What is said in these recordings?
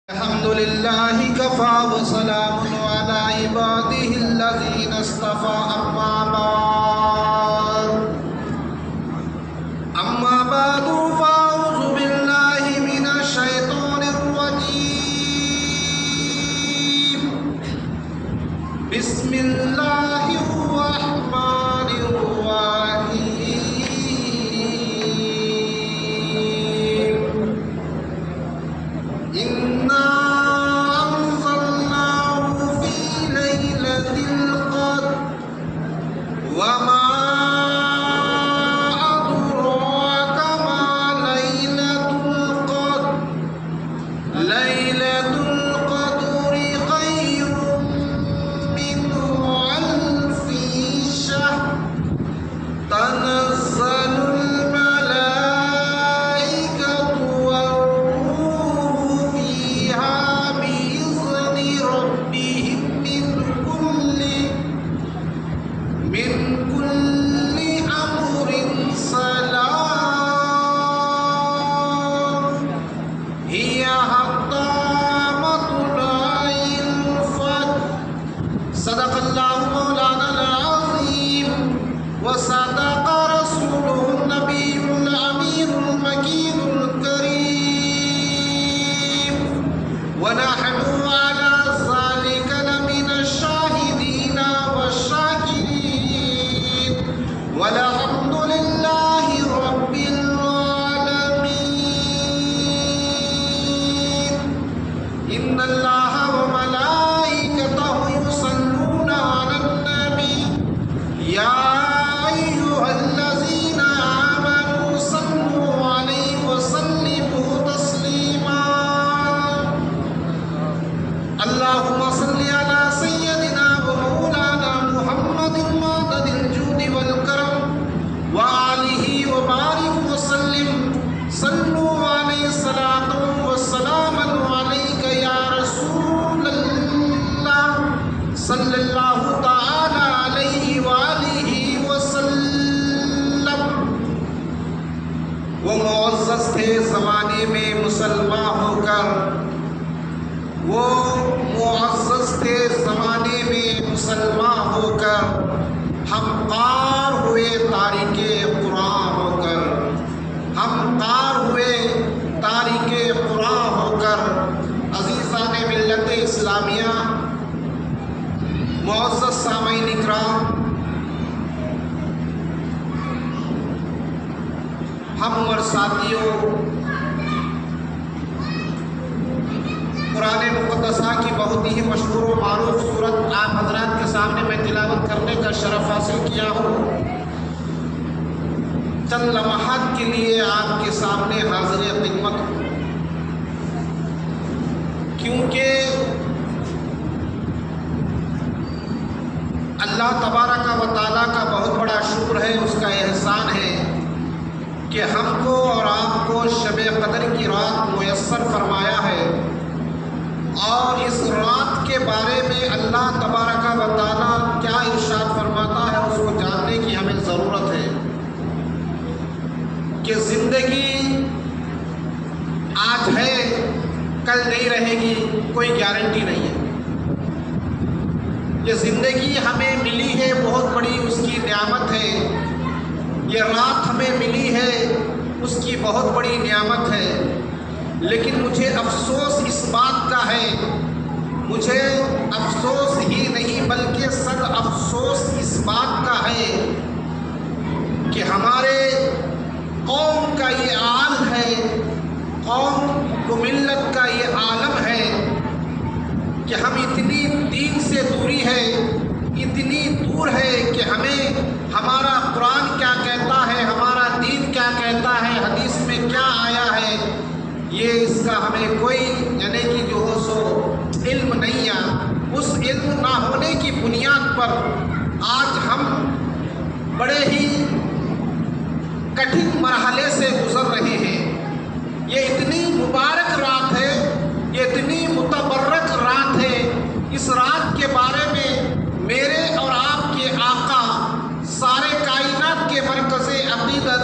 الحمد لله كفى وسلام على عباده الذين اصطفى أما بعد فأعوذ بالله من الشيطان الرجيم بسم الله الرحمن الرحيم إنا أنزلناه في ليلة القدر وما أدراك ما ليلة القدر ليلة القدر خير من ألف شهر تنزل الملائكة والروح فيها بإذن ربهم من كل أمر سلام هي حتى مطلع الفجر صدق الله مولانا العظيم وصدق رسوله النبي الأمين المكين الكريم ونحن على ذلك لمن الشاهدين والشاكرين والحمد لله رب العالمين إن الله وملائكته يصلون على النبي يا أيها الذين آمنوا صلوا عليه وسلموا تسليما اللهم صل على سيدنا ومولانا محمد معدن الجود والكرم وآله وبارك وسلم صلوا عليه صلاة والسلام عليك يا رسول الله صلی اللہ تعالی علیہ وآلہ وسلم۔ وہ معزز تھے زمانے میں مسلمان ہو کر، وہ معزز تھے زمانے میں مسلمان ہو کر، ہم قار ہوئے تاریک قرآن ہو کر، ہم قار ہوئے تاریک قرآن ہو کر۔ عزیزان ملت اسلامیہ، معزز سامعین اکرام، ہم عمر ساتھیوں، قرآن مقدسہ کی بہت ہی مشہور و معروف صورت آپ حضرات کے سامنے میں تلاوت کرنے کا شرف حاصل کیا ہوں۔ چند لمحات کے لیے آپ کے سامنے حاضر خدمت ہوں، کیونکہ اللہ تبارک و تعالیٰ کا بہت بڑا شکر ہے، اس کا احسان ہے کہ ہم کو اور آپ کو شب قدر کی رات میسر فرمایا ہے، اور اس رات کے بارے میں اللہ تبارک و تعالیٰ کیا ارشاد فرماتا ہے اس کو جاننے کی ہمیں ضرورت ہے کہ زندگی آج ہے کل نہیں رہے گی، کوئی گارنٹی نہیں ہے۔ یہ زندگی ہمیں ملی ہے بہت بڑی اس کی نعمت ہے، یہ رات ہمیں ملی ہے اس کی بہت بڑی نعمت ہے، لیکن مجھے افسوس اس بات کا ہے، مجھے افسوس ہی نہیں بلکہ صد افسوس اس بات کا ہے کہ ہمارے قوم کا یہ حال ہے، قوم و ملت کا یہ عالم ہے کہ ہم اتنی دین سے دوری ہے، اتنی دور ہے کہ ہمیں ہمارا قرآن کیا کہتا ہے، ہمارا دین کیا کہتا ہے، حدیث میں کیا آیا ہے، یہ اس کا ہمیں کوئی یعنی کہ جو ہو سو علم نہیں ہے۔ اس علم نہ ہونے کی بنیاد پر آج ہم بڑے ہی کٹھن مرحلے سے گزر رہے ہیں۔ یہ اتنی مبارک رات ہے، یہ اتنی متبرک رات ہے، اس رات کے بارے میں میرے اور آپ کے آقا سارے کائنات کے مرکز عقیدت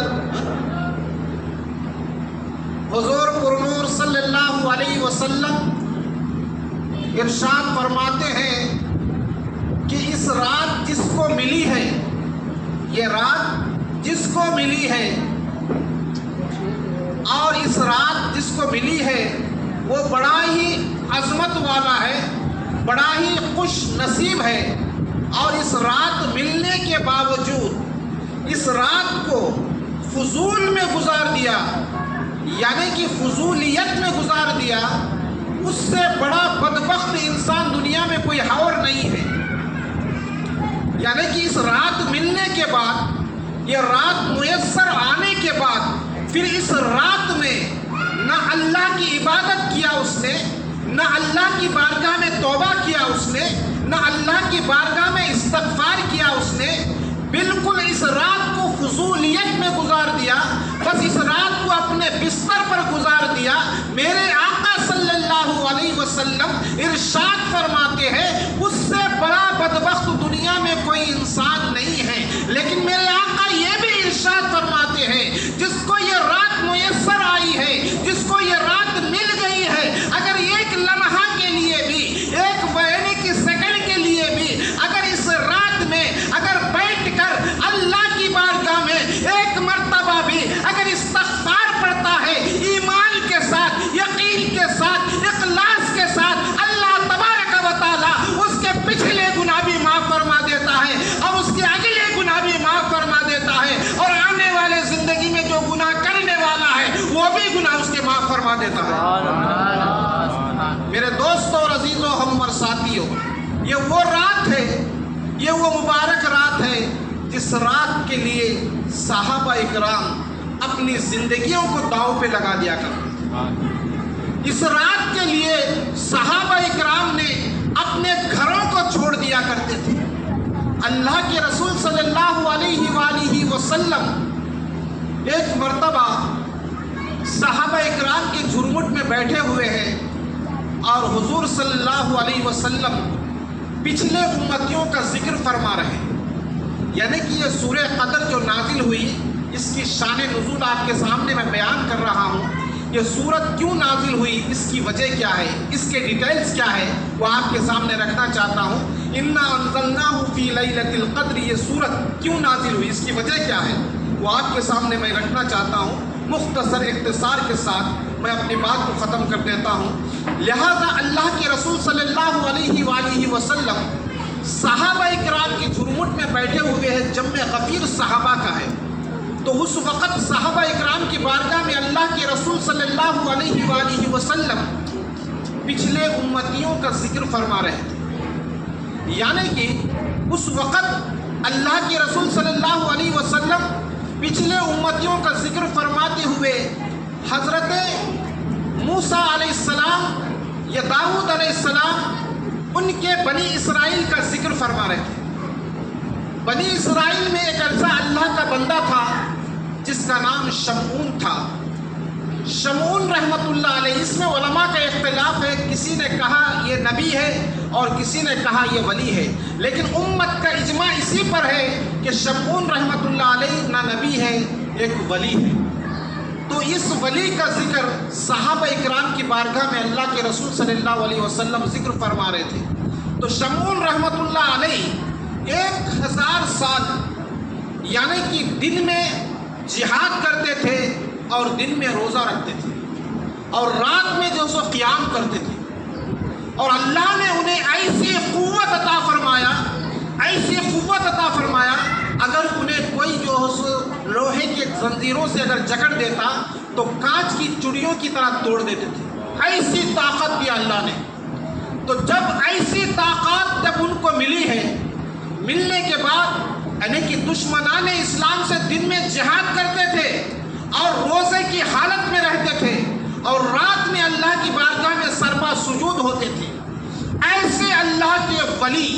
حضور پرنور صلی اللہ علیہ وسلم ارشاد فرماتے ہیں کہ اس رات جس کو ملی ہے، یہ رات جس کو ملی ہے، اور اس رات جس کو ملی ہے وہ بڑا ہی عظمت والا ہے، بڑا ہی خوش نصیب ہے، اور اس رات ملنے کے باوجود اس رات کو فضول میں گزار دیا، یعنی کہ فضولیت میں گزار دیا، اس سے بڑا بدبخت انسان دنیا میں کوئی اور نہیں ہے۔ یعنی کہ اس رات ملنے کے بعد، یہ رات میسر آنے کے بعد، پھر اس رات میں نہ اللہ کی عبادت کیا اس نے، نہ اللہ کی بارگاہ میں توبہ کیا اس نے، نہ اللہ کی بارگاہ میں استغفار کیا اس نے، بالکل اس رات کو فضولیت میں گزار دیا، بس اس رات کو اپنے بستر پر گزار دیا۔ میرے آقا صلی اللہ علیہ وسلم ارشاد فرماتے ہیں اس سے بڑا بدبخت دنیا میں کوئی انسان نہیں ہے، لیکن میرے آقا یہ بھی ارشاد فرماتے ہیں جس کو یہ رات میسر آئی ہے، جس کو یہ رات مل گئی ہے، اگر ایک لمحہ کے لیے بھی، ایک مہینے کی سیکنڈ کے لیے بھی اگر اس رات میں اگر بیٹھ کر اللہ کی بارگاہ میں ایک مرتبہ بھی اگر استغفار پڑھتا ہے، ایمان کے ساتھ، یقین کے ساتھ، اخلاص کے ساتھ، اللہ تبارک و تعالی اس کے پچھلے گناہ بھی معاف فرما دیتا ہے اور اس کے اگلے گناہ بھی معاف فرما دیتا ہے، اور آنے والے زندگی میں جو گناہ کرنے والا ہے وہ بھی گناہ اس کے معاف فرما دیتا ہے۔ میرے دوستوں اور عزیزوں، ہم عمر ساتھیوں، یہ وہ رات ہے، یہ وہ مبارک رات ہے جس رات کے لیے صحابہ اکرام اپنی زندگیوں کو داؤ پہ لگا دیا کرتے۔ اس رات کے لیے صحابہ اکرام نے اپنے گھروں کو چھوڑ دیا کرتے تھے۔ اللہ کے رسول صلی اللہ علیہ وآلہ وسلم ایک مرتبہ صحابہ اکرام کے جھرمٹ میں بیٹھے ہوئے ہیں اور حضور صلی اللہ علیہ وسلم پچھلے امتیوں کا ذکر فرما رہے ہیں، یعنی کہ یہ سورہ قدر جو نازل ہوئی اس کی شان نزول آپ کے سامنے میں بیان کر رہا ہوں۔ یہ سورت کیوں نازل ہوئی، اس کی وجہ کیا ہے، اس کے ڈیٹیلز کیا ہے، وہ آپ کے سامنے رکھنا چاہتا ہوں۔ انا انزلناہ فی لیلۃ القدر، یہ سورت کیوں نازل ہوئی، اس کی وجہ کیا ہے، وہ آپ کے سامنے میں رکھنا چاہتا ہوں۔ مختصر اختصار کے ساتھ میں اپنی بات کو ختم کر دیتا ہوں۔ لہذا اللہ کے رسول صلی اللہ علیہ وآلہ وسلم صحابہ اکرام کے جھرمٹ میں بیٹھے ہوئے ہیں، جمع غفیر صحابہ کا ہے، تو اس وقت صحابہ اکرام کی بارگاہ میں اللہ کے رسول صلی اللہ علیہ وآلہ وسلم پچھلے امتیوں کا ذکر فرما رہے تھے، یعنی کہ اس وقت اللہ کے رسول صلی اللہ علیہ وسلم پچھلے امتیوں کا ذکر فرماتے ہوئے حضرت موسیٰ علیہ السلام یا داؤد علیہ السلام ان کے بنی اسرائیل کا ذکر فرما رہے تھے۔ بنی اسرائیل میں ایک ایسا اللہ کا بندہ تھا جس کا نام شمعون تھا۔ شمعون رحمت اللہ علیہ، اس میں علماء کا اختلاف ہے، کسی نے کہا یہ نبی ہے اور کسی نے کہا یہ ولی ہے، لیکن امت کا اجماع اسی پر ہے کہ شمعون رحمت اللہ علیہ نہ نبی ہے، ایک ولی ہے۔ تو اس ولی کا ذکر صحابہ اکرام کی بارگاہ میں اللہ کے رسول صلی اللہ علیہ وسلم ذکر فرما رہے تھے۔ تو شمعون رحمت اللہ علیہ 1000 سال یعنی کہ دن میں جہاد کرتے تھے اور دن میں روزہ رکھتے تھے اور رات میں جو سو قیام کرتے تھے، اور اللہ نے انہیں ایسی قوت عطا فرمایا، ایسی قوت عطا فرمایا، اگر انہیں کوئی جو لوہے کی زنجیروں سے اگر جکڑ دیتا تو کانچ کی چڑیوں کی طرح توڑ دیتے تھے، ایسی طاقت دی اللہ نے۔ تو جب ایسی طاقت جب ان کو ملی ہے، ملنے کے بعد یعنی کہ دشمنان اسلام سے دن میں جہاد کرتے تھے اور روزے کی حالت میں رہتے تھے اور رات میں اللہ کی بارگاہ میں سرپا سجود ہوتے تھے، ایسے اللہ کے ولی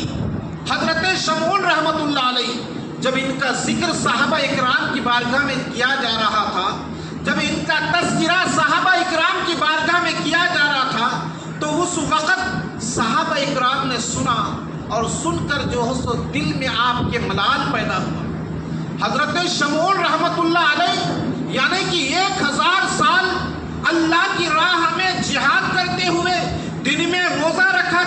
حضرت شمعون رحمت اللہ علیہ جب ان کا ذکر صحابہ اکرام کی بارگاہ میں کیا جا رہا تھا، جب ان کا تذکرہ صحابہ اکرام کی بارگاہ میں کیا جا رہا تھا، تو اس وقت صحابہ اکرام نے سنا اور سن کر جو ہے سو دل میں آپ کے ملال پیدا ہوا۔ حضرت شمعون رحمت اللہ علیہ یعنی کہ 1000 سال اللہ کی راہ میں جہاد کرتے ہوئے، دن میں روزہ رکھا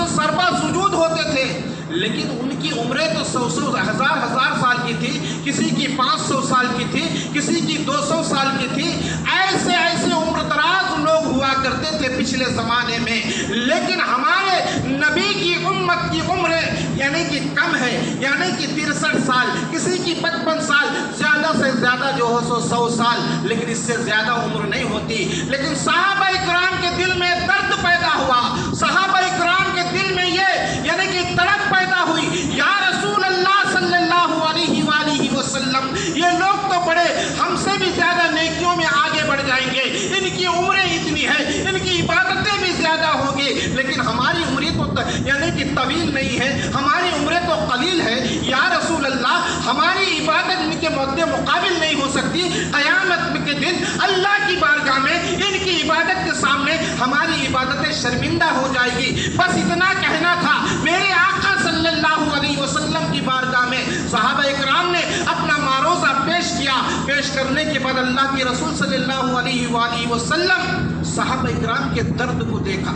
سے سربا سجود ہوتے تھے، لیکن ان کی عمریں تو 100 ہزار سال کی تھی، کسی کی 500 سال کی تھی، کسی کی 200 سال کی تھی۔ ایسے ایسے عمر دراز لوگ ہوا کرتے تھے پچھلے زمانے میں، لیکن ہمارے نبی کی امت کی عمریں یعنی کہ کم ہے، یعنی کہ 63 سال، کسی کی 55 سال، زیادہ سے زیادہ جو ہو 100 سال، لیکن اس سے زیادہ عمر نہیں ہوتی۔ لیکن صحابہ کرام کے دل میں درد پیدا ہوا، صحابہ کرام کے دل میں یہ یعنی کہ تڑپ پیدا ہوئی، یا رسول اللہ صلی اللہ علیہ وآلہ وسلم، یہ لوگ تو بڑے ہم سے بھی زیادہ نیکیوں میں آگے بڑھ جائیں گے، ان کی عمریں اتنی ہیں، ان کی عبادتیں بھی زیادہ ہوگی، لیکن ہماری عمریں تو یعنی کہ طویل نہیں ہے، ہماری عمریں تو قلیل ہے۔ یا رسول اللہ، ہماری عبادت ان کے مقابل نہیں ہو سکتی، قیامت کے دن اللہ کی بارگاہ میں ان کی عبادت کے سامنے ہماری عبادتیں شرمندہ ہو جائے گی۔ بس اتنا کہنا تھا میرے آقا صلی اللہ علیہ وسلم کی بارگاہ میں۔ صحابہ اکرام نے اپنا معروضہ پیش کیا، پیش کرنے کے بعد اللہ کے رسول صلی اللہ علیہ وآلہ وسلم صحابہ اکرام کے درد کو دیکھا،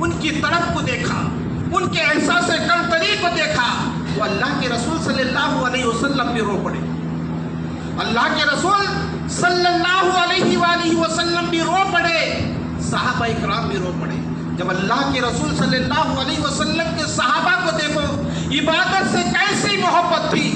ان کی تڑپ کو دیکھا، ان کے احساس کمتری کو دیکھا، تو اللہ کے رسول صلی اللہ علیہ وسلم بھی رو پڑے۔ اللہ کے رسول صلی اللہ علیہ وآلہ وسلم بھی رو پڑے، صحابہ اکرام بھی رو پڑے۔ جب اللہ کے رسول صلی اللہ علیہ وسلم کے صحابہ کو دیکھو، عبادت سے کیسی محبت تھی،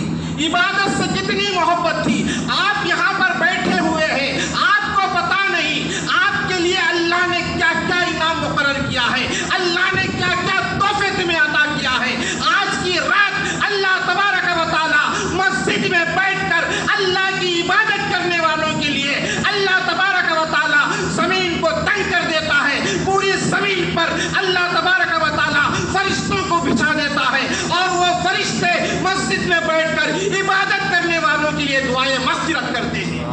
عبادت سے کتنی محبت تھی۔ آپ یہاں پر بیٹھے ہوئے ہیں، آپ کو پتا نہیں آپ کے لیے اللہ نے کیا کیا انعام مقرر کیا ہے، اللہ نے کیا کیا تحفے تمہیں عطا کیا ہے۔ آج کی رات اللہ تبارک و تعالی مسجد میں بیٹھ کر اللہ کی عبادت کرنے والوں کے لیے اللہ تبارک و تعالی زمین کو تنگ کر دیتا ہے، پوری زمین پر اللہ تبارک و تعالی فرشتوں کو بچھا دیتا ہے، اور وہ فرشتے مسجد میں بیٹھ کر عبادت کرنے والوں کے لیے دعائیں مغفرت کرتے ہیں،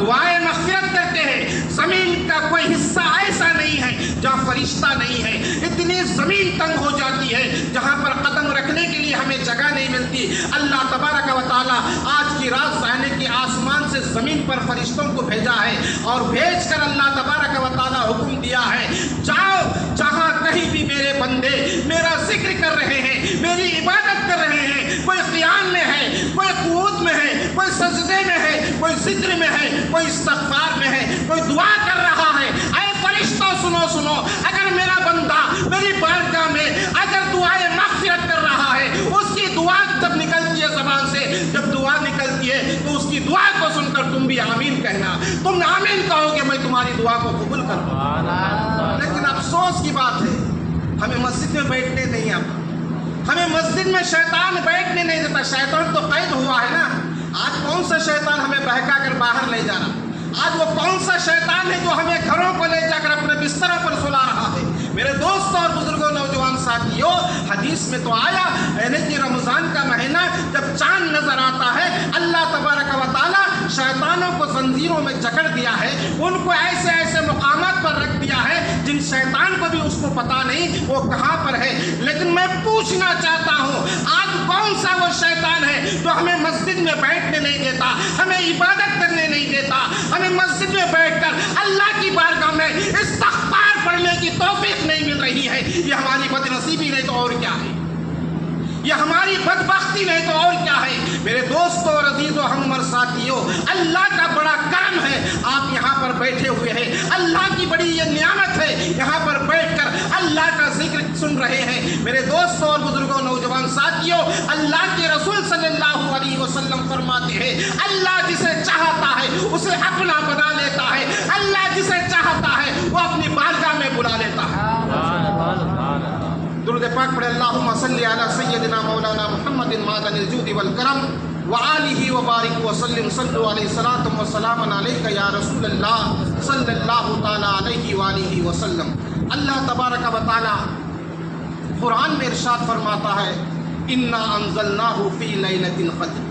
دعائیں مغفرت کرتے ہیں۔ زمین کا کوئی حصہ ایسا نہیں ہے جہاں فرشتہ نہیں ہے، اتنی زمین تنگ ہو جاتی ہے جہاں پر قدم رکھنے کے لیے ہمیں جگہ نہیں ملتی۔ اللہ تبارک و تعالی آج کی رات یعنی کہ آسمان سے زمین پر فرشتوں کو بھیجا ہے، اور بھیج کر اللہ تبارک و تعالی حکم دیا ہے، جاؤ جہاں کہیں بھی میرے بندے میرا ذکر کر رہے ہیں، میری عبادت کر رہے ہیں، کوئی قیام میں ہے، کوئی قعود میں ہے، کوئی سجدے میں ہے، کوئی ذکر میں ہے، کوئی استغفار میں ہے، کوئی دعا کر رہا ہے، اے فرشتوں سنو، اگر میرا بندہ میری بارگاہ میں اگر دعائیں مغفرت کر رہا ہے، اس کی دعا جب نکلتی ہے زبان سے، جب دعا نکلتی ہے تو اس کی دعا کو سن کر تم بھی آمین کہنا، تم آمین کہو کہ میں تمہاری دعا کو قبول کروں۔ لیکن افسوس کی بات ہے، ہمیں مسجد میں بیٹھنے نہیں آتا، ہمیں مسجد میں شیطان بیٹھنے نہیں دیتا۔ شیطان تو قید ہوا ہے نا، آج کون سا شیطان ہمیں بہکا کر باہر لے جا رہا؟ آج وہ کون سا شیطان ہے جو ہمیں گھروں کو لے جا کر اپنے بستروں پر سلا رہا ہے؟ میرے دوستوں اور بزرگوں، نوجوان ساتھیوں، حدیث میں تو آیا یعنی کہ رمضان کا مہینہ جب چاند نظر آتا ہے، اللہ تبارک و تعالی شیطانوں کو زنجیروں میں جکڑ دیا ہے، ان کو ایسے ایسے مقامات پر رکھ دیا ہے جن شیطان کو بھی اس کو پتا نہیں وہ کہاں پر ہے۔ لیکن میں پوچھنا چاہتا ہوں، آج کون سا وہ شیطان ہے جو ہمیں مسجد میں بیٹھنے نہیں دیتا، ہمیں عبادت کرنے نہیں دیتا، ہمیں مسجد میں بیٹھ کر اللہ کی بارگاہ میں استغفار پڑھنے کی توفیق نہیں مل رہی ہے؟ یہ ہماری بد نصیبی نہیں تو اور کیا ہے، یہ ہماری بدبختی نہیں تو اور کیا ہے۔ میرے دوستوں اور عزیزوں، ہم اور ساتھیوں، اللہ کا بڑا کرم ہے آپ یہاں پر بیٹھے ہوئے ہیں، اللہ کی بڑی یہ نعمت ہے یہاں پر بیٹھ کر اللہ کا ذکر سن رہے ہیں۔ میرے دوستوں اور بزرگوں، نوجوان ساتھیوں، اللہ کے رسول صلی اللہ علیہ وسلم فرماتے ہیں، اللہ جسے چاہتا ہے اسے اپنا بنا لیتا ہے، اللہ جسے چاہتا ہے وہ اپنی بارگاہ میں بلا لیتا ہے۔ درود پاک پڑھے، اللہم صلی علی سیدنا مولانا محمد معدن الجود والکرم وآلہ وبارک وسلم، صلو علیہ صلاۃ وسلام علیک یا رسول اللہ صلی اللہ تعالی علیہ وآلہ وسلم۔ اللہ تبارک و تعالی قرآن میں ارشاد فرماتا ہے، انا انزلناہ فی لیلۃ القدر،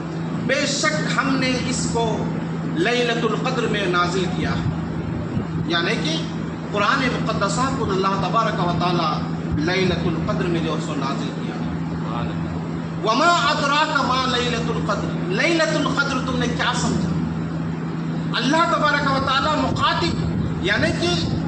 بے شک ہم نے اس کو لیلۃ القدر میں نازل کیا ہے، یعنی کہ قرآن مقدسہ کو اللہ تبارک و تعالی لیلۃ القدر میں جو سو نازل کیا۔ وما ادراک ما لیلۃ القدر، لیلۃ القدر تم نے کیا سمجھا؟ اللہ تبارک و تعالی مخاطب یعنی کہ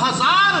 1000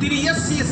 83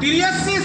83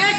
1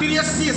83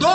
2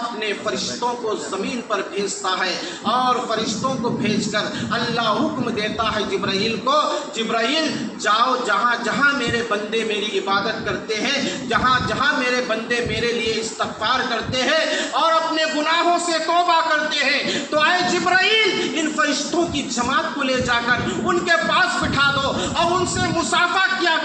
اپنے فرشتوں کو زمین پر بھیجتا ہے اور فرشتوں کو بھیج کر اللہ حکم دیتا ہے جبرائیل کو، جبرائیل جاؤ جہاں جہاں میرے بندے میری عبادت کرتے ہیں، جہاں جہاں میرے بندے میرے لیے استغفار کرتے ہیں اور اپنے گناہوں سے توبہ کرتے ہیں، تو اے جبرائیل ان فرشتوں کی جماعت کو لے جا کر ان کے پاس بٹھا دو اور ان سے مصافحہ کیا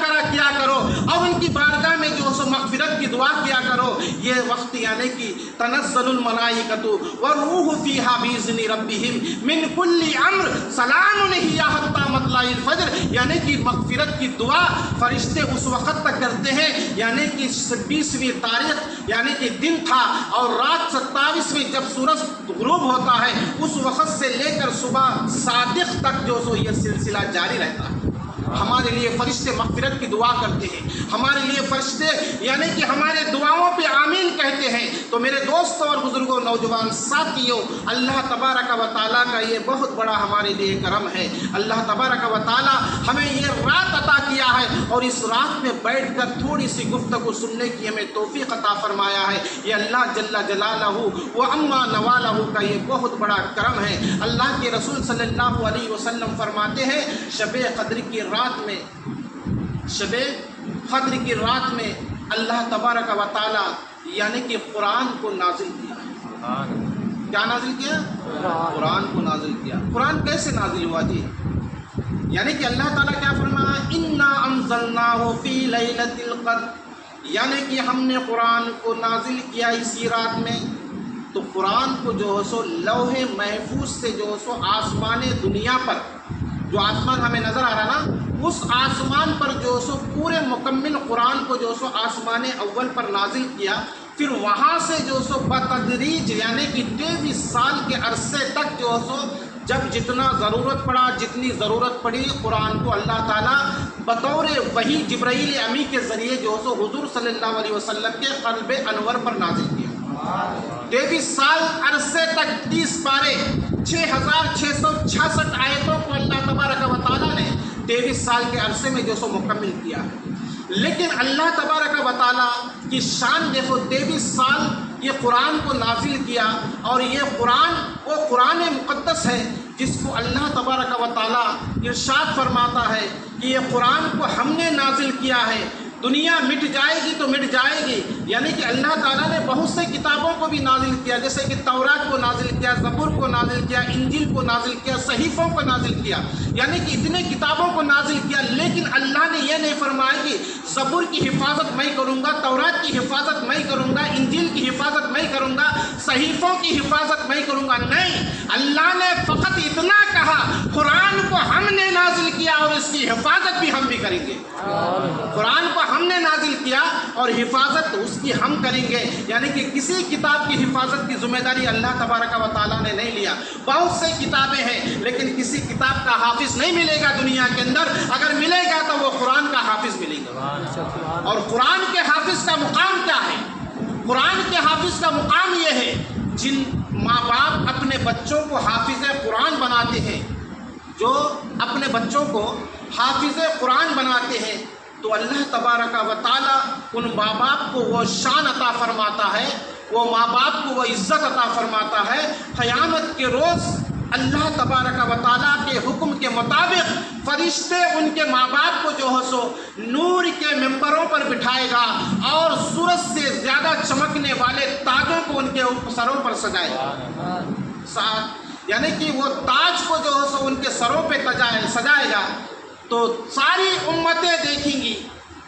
کرو اور ان کی بارگاہ میں جو سو مغفرت کی دعا کیا کرو۔ یہ وقت یعنی کہ تنزل الملائکۃ والروح فیہا بإذن ربہم من کل امر سلام ہی حتی مطلع الفجر، یعنی کہ مغفرت کی دعا فرشتے اس وقت تک کرتے ہیں، یعنی کہ 26ویں تاریخ یعنی کہ دن تھا اور رات 27ویں جب سورج غروب ہوتا ہے اس وقت سے لے کر صبح صادق تک جو سو یہ سلسلہ جاری رہتا ہے۔ ہمارے لیے فرشتے مغفرت کی دعا کرتے ہیں، ہمارے لیے فرشتے یعنی کہ ہمارے دعاؤں پہ آمین کہتے ہیں۔ تو میرے دوستوں اور بزرگوں، نوجوان ساتھیوں، اللہ تبارک و تعالیٰ کا یہ بہت بڑا ہمارے لیے کرم ہے۔ اللہ تبارک و تعالیٰ ہمیں یہ رات عطا کیا ہے اور اس رات میں بیٹھ کر تھوڑی سی گفتگو سننے کی ہمیں توفیق عطا فرمایا ہے۔ یہ اللہ جل جلالہ و عما نوالہ کا یہ بہت بڑا کرم ہے۔ اللہ کے رسول صلی اللہ علیہ وسلم فرماتے ہیں شب قدر کی رات میں، شب قدر کی رات میں اللہ تبارک و تعالیٰ یعنی کہ قرآن کو نازل کیا۔ کیا نازل کیا؟ قرآن کو نازل کیا۔ قرآن کیسے نازل ہوا جی؟ یعنی کہ اللہ تعالیٰ کیا فرمایا؟ انا انزلناہ فی لیلۃ القدر، یعنی کہ ہم نے قرآن کو نازل کیا اسی رات میں۔ تو قرآن کو جو سو لوح محفوظ سے جو سو آسمان دنیا پر، جو آسمان ہمیں نظر آ رہا نا، اس آسمان پر جو سو پورے مکمل قرآن کو جو سو آسمان اول پر نازل کیا، پھر وہاں سے جو سو بتدریج یعنی کہ 23 سال کے عرصے تک جو سو جب جتنا ضرورت پڑا، جتنی ضرورت پڑی، قرآن کو اللہ تعالیٰ بطور وحی جبرائیل امی کے ذریعے جو سو حضور صلی اللہ علیہ وسلم کے قلب انور پر نازل کیا۔ 23 سال عرصے تک 30 پارے 6666 آیتوں کو اللہ تبارک و تعالیٰ نے 23 سال کے عرصے میں جو سو مکمل کیا ہے۔ لیکن اللہ تبارک و تعالیٰ کی شان دیکھو، 23 سال یہ قرآن کو نازل کیا اور یہ قرآن وہ قرآن مقدس ہے جس کو اللہ تبارک و تعالیٰ ارشاد فرماتا ہے کہ یہ قرآن کو ہم نے نازل کیا ہے۔ دنیا مٹ جائے گی تو مٹ جائے گی، یعنی کہ اللہ تعالیٰ نے بہت سے کتابوں کو بھی نازل کیا، جیسے کہ تورات کو نازل کیا، زبور کو نازل کیا، انجیل کو نازل کیا، صحیفوں کو نازل کیا، یعنی کہ اتنے کتابوں کو نازل کیا۔ لیکن اللہ نے یہ نہیں فرمایا کہ زبور کی حفاظت میں کروں گا، تورات کی حفاظت میں کروں گا، انجیل کی حفاظت میں کروں گا، صحیفوں کی حفاظت میں کروں گا۔ نہیں، اللہ نے فقط اتنا کہا قرآن کو ہم نے نازل کیا اور اس کی حفاظت بھی ہم بھی کریں گے۔ قرآن کو ہم نے نازل کیا اور حفاظت اس کی ہم کریں گے، یعنی کہ کسی کتاب کی حفاظت کی ذمہ داری اللہ تبارک و تعالیٰ نے نہیں لیا۔ بہت سے کتابیں ہیں لیکن کسی کتاب کا حافظ نہیں ملے گا دنیا کے اندر، اگر ملے گا تو وہ قرآن کا حافظ ملے گا۔ اور قرآن کے حافظ کا مقام کیا ہے؟ قرآن کے حافظ کا مقام یہ ہے، جن ماں باپ اپنے بچوں کو حافظ قرآن بناتے ہیں، جو اپنے بچوں کو حافظ قرآن بناتے ہیں، تو اللہ تبارک و تعالیٰ ان ماں باپ کو وہ شان عطا فرماتا ہے، وہ ماں باپ کو وہ عزت عطا فرماتا ہے۔ قیامت کے روز اللہ تبارک و تعالیٰ کے حکم کے مطابق فرشتے ان کے ماں باپ کو جو ہے سو نور کے ممبروں پر بٹھائے گا اور سورج سے زیادہ چمکنے والے تاجوں کو ان کے سروں پر سجائے گا، یعنی کہ وہ تاج کو جو ہے سو ان کے سروں پہ سجائے گا، تو ساری امتیں دیکھیں گی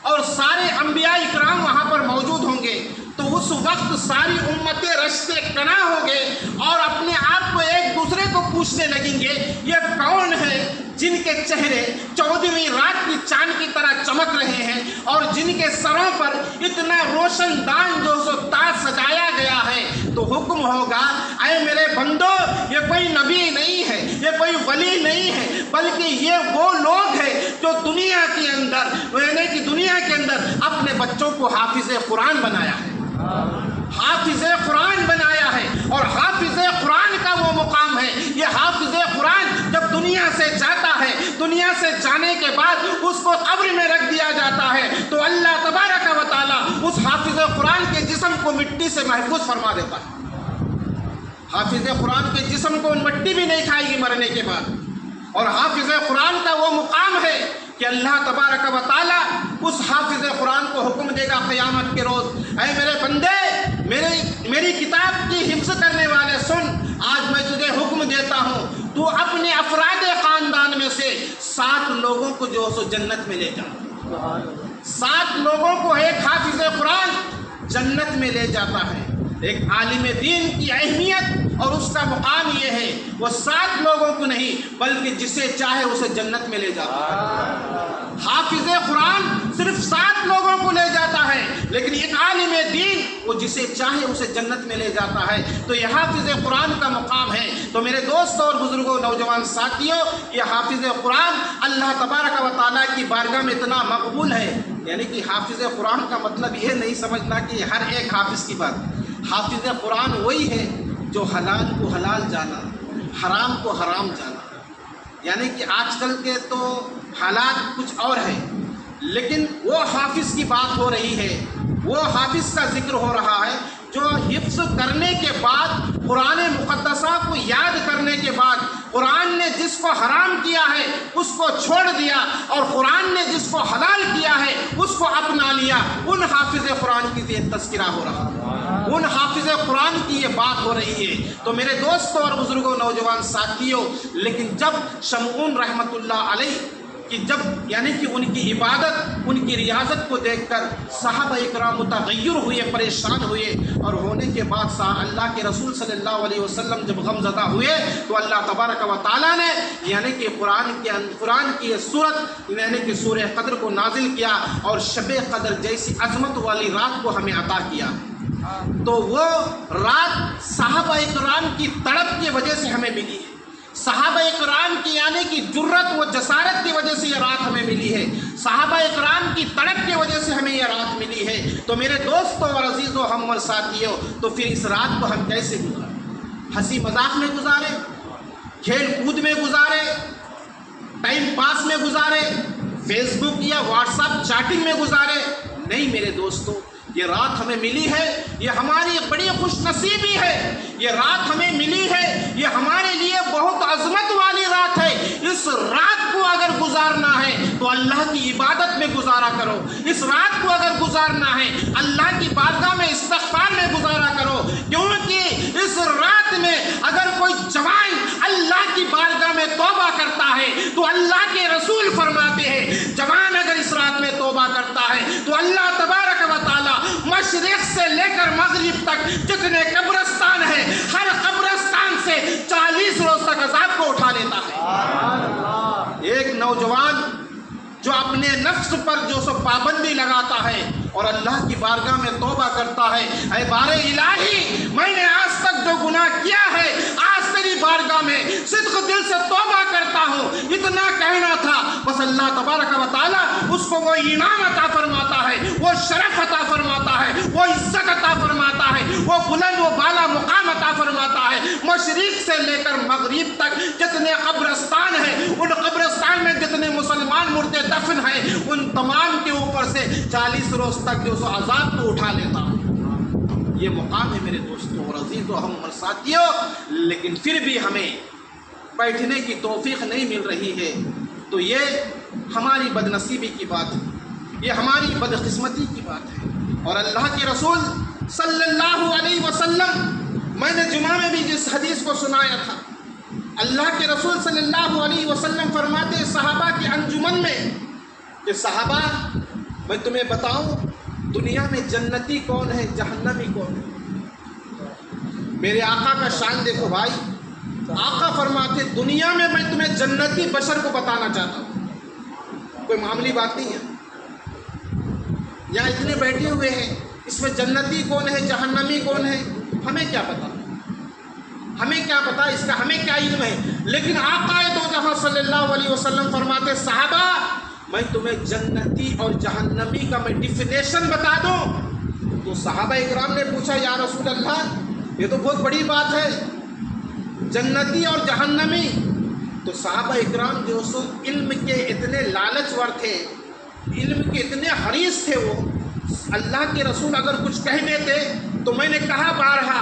اور سارے انبیاء اکرام وہاں پر موجود ہوں گے۔ تو اس وقت ساری امتیں رشتے کنا ہوں گے اور اپنے آپ کو ایک دوسرے کو پوچھنے لگیں گے یہ کون ہے جن کے چہرے 14ویں رات کی چاند کی طرح چمک رہے ہیں اور جن کے سروں پر اتنا روشن دان جو سو تاج سجایا گیا ہے۔ تو حکم ہوگا اے میرے بندو، یہ کوئی نبی نہیں ہے، یہ کوئی ولی نہیں ہے، بلکہ یہ وہ لوگ ہیں جو دنیا کے اندر یعنی کہ دنیا کے اندر اپنے بچوں کو حافظ قرآن بنایا ہے، حافظ قرآن بنایا ہے۔ اور حافظ قرآن کا وہ مقام ہے، یہ حافظ قرآن جب دنیا سے جاتا ہے، دنیا سے جانے کے بعد اس کو قبر میں رکھ دیا جاتا ہے، تو اللہ تبارک و تعالیٰ اس حافظ قرآن کے جسم کو مٹی سے محفوظ فرما دیتا ہے۔ حافظ قرآن کے جسم کو مٹی بھی نہیں کھائے گی مرنے کے بعد. اور حافظ قرآن کا وہ مقام ہے کہ اللہ تبارک و تعالیٰ اس حافظ قرآن کو حکم دے گا قیامت کے روز، اے میرے بندے، میری کتاب کی حفظ کرنے والے سن، آج میں تجھے حکم دیتا ہوں، تو اپنے افراد خاندان میں سے 7 لوگوں کو جو سو جنت میں لے جا. 7 لوگوں کو ایک حافظ قرآن جنت میں لے جاتا ہے. ایک عالم دین کی اہمیت اور اس کا مقام یہ ہے، وہ 7 لوگوں کو نہیں بلکہ جسے چاہے اسے جنت میں لے جاتا ہے. حافظ قرآن صرف 7 لوگوں کو لے جاتا ہے، لیکن ایک عالم دین وہ جسے چاہے اسے جنت میں لے جاتا ہے. تو یہ حافظ قرآن کا مقام ہے. تو میرے دوستوں اور بزرگوں، نوجوان ساتھیوں، یہ حافظ قرآن اللہ تبارک و تعالیٰ کی بارگاہ میں اتنا مقبول ہے. یعنی کہ حافظ قرآن کا مطلب یہ نہیں سمجھنا کہ ہر ایک حافظ کی بات. حافظ قرآن وہی ہے جو حلال کو حلال جانا، حرام کو حرام جانا. یعنی کہ آج کل کے تو حالات کچھ اور ہیں، لیکن وہ حافظ کی بات ہو رہی ہے، وہ حافظ کا ذکر ہو رہا ہے جو حفظ کرنے کے بعد، قرآن مقدسہ کو یاد کرنے کے بعد، قرآن نے جس کو حرام کیا ہے اس کو چھوڑ دیا اور قرآن نے جس کو حلال کیا ہے اس کو اپنا لیا. ان حافظ قرآن کی یہ تذکرہ ہو رہا ہے، ان حافظ قرآن کی یہ بات ہو رہی ہے. تو میرے دوستوں اور بزرگوں، نوجوان ساتھیوں، لیکن جب شمعون رحمۃ اللہ علیہ کہ جب یعنی کہ ان کی عبادت، ان کی ریاضت کو دیکھ کر صحابہ اکرام متغیر ہوئے، پریشان ہوئے، اور ہونے کے بعد اللہ کے رسول صلی اللہ علیہ وسلم جب غم زدہ ہوئے تو اللہ تبارک و تعالیٰ نے یعنی کہ قرآن کی یہ صورت یعنی کہ سورہ قدر کو نازل کیا اور شب قدر جیسی عظمت والی رات کو ہمیں عطا کیا. تو وہ رات صحابہ اکرام کی تڑپ کی وجہ سے ہمیں ملی ہے. صحابہ اکرام کی یعنی کہ جرت و جسارت کی وجہ سے یہ رات ہمیں ملی ہے. صحابہ اکرام کی تڑپ کی وجہ سے ہمیں یہ رات ملی ہے. تو میرے دوستوں اور عزیزوں، ہم اور ساتھیوں، تو پھر اس رات کو ہم کیسے گزاریں؟ ہنسی مذاق میں گزارے، کھیل کود میں گزارے، ٹائم پاس میں گزارے، فیس بک یا واٹس ایپ چیٹنگ میں گزارے؟ نہیں میرے دوستوں، یہ رات ہمیں ملی ہے، یہ ہماری بڑی خوش نصیبی ہے. یہ رات ہمیں ملی ہے، یہ ہمارے لیے بہت عظمت والی رات ہے. اس رات کو اگر گزارنا ہے تو اللہ کی عبادت میں گزارا کرو. اس رات کو اگر گزارنا ہے اللہ کی بارگاہ میں استغفار میں گزارا کرو، کیونکہ اس رات میں اگر کوئی جوان اللہ کی بارگاہ میں توبہ کرتا ہے تو اللہ کے رسول فرماتے ہیں جوان اگر اس رات میں توبہ کرتا ہے تو اللہ تبارک و تعالی مشرق سے لے کر مغرب تک جتنے قبرستان ہیں ہر قبرستان سے 40 روز تک عذاب کو اٹھا لیتا ہے. ایک نوجوان جو اپنے نفس پر جو سو پابندی لگاتا ہے اور اللہ کی بارگاہ میں توبہ کرتا ہے، اے بار الہی میں نے آج تک جو گناہ کیا ہے آج تیری بارگاہ میں صدق دل سے توبہ کرتا ہوں، اتنا کہنا تھا. بس اللہ تبارک و تعالیٰ اس کو وہ انعام عطا فرماتا ہے، وہ شرف عطا فرماتا ہے، وہ عزت عطا فرماتا ہے، وہ بلند و بالا مقام عطا فرماتا ہے. مشرق سے لے کر مغرب تک جتنے قبرستان ہیں، ان قبرستان میں جتنے مسلمان مردے دفن ہیں، ان تمام کے اوپر سے 40 روز تک جو سو عذاب کو اٹھا لیتا ہے. یہ مقام ہے میرے دوستوں اور عزیزوں، ہم اور ساتھیوں. لیکن پھر بھی ہمیں بیٹھنے کی توفیق نہیں مل رہی ہے. تو یہ ہماری بد نصیبی کی بات ہے، یہ ہماری بدقسمتی کی بات ہے. اور اللہ کے رسول صلی اللہ علیہ وسلم، میں نے جمعہ میں بھی جس حدیث کو سنایا تھا، اللہ کے رسول صلی اللہ علیہ وسلم فرماتے صحابہ کی انجمن میں کہ صحابہ میں تمہیں بتاؤں دنیا میں جنتی کون ہے، جہنمی کون ہے؟ میرے آقا کا شان دیکھو بھائی. آقا فرماتے دنیا میں تمہیں جنتی بشر کو بتانا چاہتا ہوں. کوئی معمولی بات نہیں ہے. یہاں اتنے بیٹھے ہوئے ہیں، اس میں جنتی کون ہے، جہنمی کون ہے، ہمیں کیا پتا، ہمیں کیا پتا، اس کا ہمیں کیا علم ہے. لیکن آقا دو جہاں صلی اللہ علیہ وسلم فرماتے صحابہ میں تمہیں جنتی اور جہنمی کا میں ڈیفینیشن بتا دوں. تو صحابہ اکرام نے پوچھا یا رسول اللہ یہ تو بہت بڑی بات ہے، جنتی اور جہنمی. تو صحابہ اکرام جو سو علم کے اتنے لالچور تھے، علم کے اتنے حریص تھے، وہ اللہ کے رسول اگر کچھ کہہ دیتے تو میں نے کہا بارہا